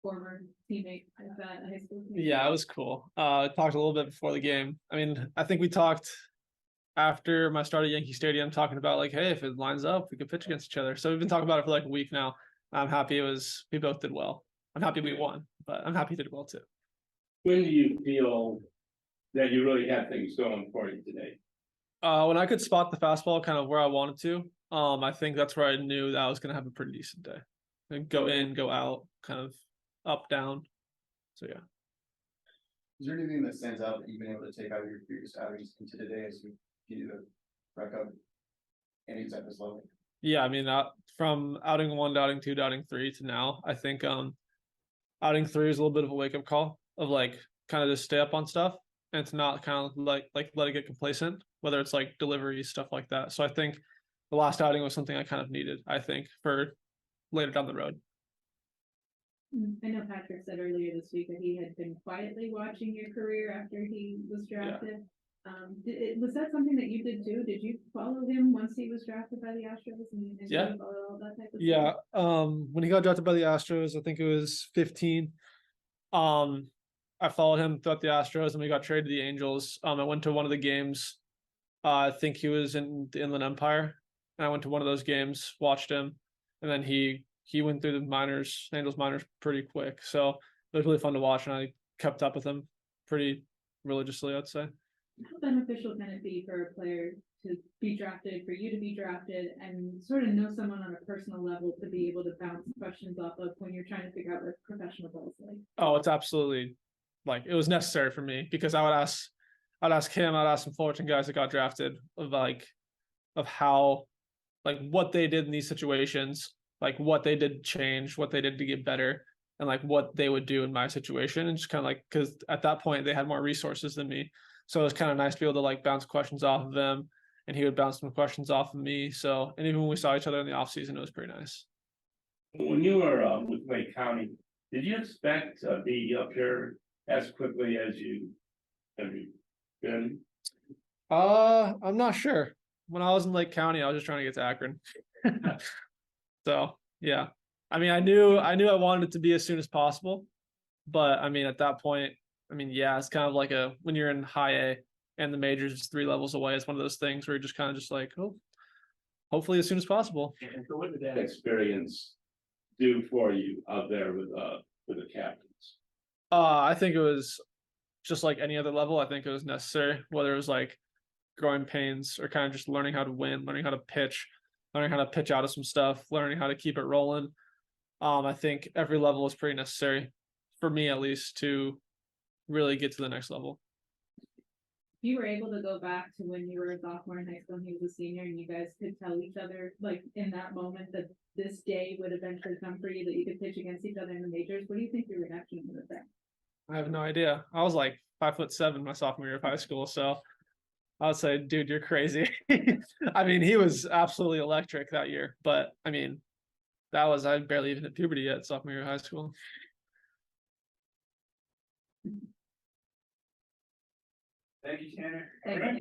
former teammate at that high school team. Yeah, it was cool. Talked a little bit before the game. I mean, I think we talked after my start at Yankee Stadium, talking about like, hey, if it lines up, we could pitch against each other. So we've been talking about it for like a week now. I'm happy we both did well. I'm happy we won, but I'm happy he did well too. When do you feel that you really had things going for you today? When I could spot the fastball kind of where I wanted to, I think that's where I knew that I was gonna have a pretty decent day. And go in, go out, kind of up, down. So yeah. Is there anything that stands out that you've been able to take out of your previous outings into today as you continue to rack up innings at this level? Yeah, I mean, from outing 1 to outing 2 to outing 3 to now, I think outing 3 is a little bit of a wake up call of like kind of just stay up on stuff and to not kind of like let it get complacent, whether it's like delivery stuff like that. So I think the last outing was something I kind of needed, I think, for later down the road. I know Patrick said earlier this week that he had been quietly watching your career after he was drafted. Was that something that you did too? Did you follow him once he was drafted by the Astros and Yeah. follow all that type of Yeah. stuff? When he got drafted by the Astros, I think it was 15. I followed him throughout the Astros and we got traded to the Angels. I went to one of the games. I think he was in the Inland Empire. And I went to one of those games, watched him, and then he went through the minors, Angels minors pretty quick. So it was really fun to watch and I kept up with him pretty religiously, I'd say. How beneficial can it be for a player to be drafted, for you to be drafted, and sort of know someone on a personal level to be able to bounce questions off of when you're trying to figure out what professional ball is like? Oh, it's absolutely like it was necessary for me because I'd ask him, I'd ask some Fullerton guys that got drafted of how like what they did in these situations, like what they did to change, what they did to get better, and like what they would do in my situation, and just kind of like because at that point they had more resources than me. So it was kind of nice to be able to like bounce questions off of him and he would bounce some questions off of me. So, and even when we saw each other in the off season, it was pretty nice. When you were with Lake County, did you expect to be up here as quickly as you have been? I'm not sure. When I was in Lake County, I was just trying to get to Akron. So yeah. I mean, I knew I wanted it to be as soon as possible. But I mean, at that point, I mean, yeah, it's kind of like when you're in high A and the majors is 3 levels away, it's one of those things where you're just kind of just like, oh, hopefully as soon as possible. And so what did that experience do for you out there with the captains? I think it was just like any other level. I think it was necessary, whether it was like growing pains or kind of just learning how to win, learning how to pitch, learning how to pitch out of some stuff, learning how to keep it rolling. I think every level is pretty necessary for me, at least, to really get to the next level. You were able to go back to when you were a sophomore in high school and he was a senior, and you guys could tell each other, like in that moment, that this day would eventually come for you, that you could pitch against each other in the majors. What do you think your reaction would have been? I have no idea. I was like 5'7" my sophomore year of high school, so I would say, dude, you're crazy. I mean, he was absolutely electric that year, but I mean, I barely even hit puberty yet, sophomore year of high school. Thank you, Tanner. Thank you.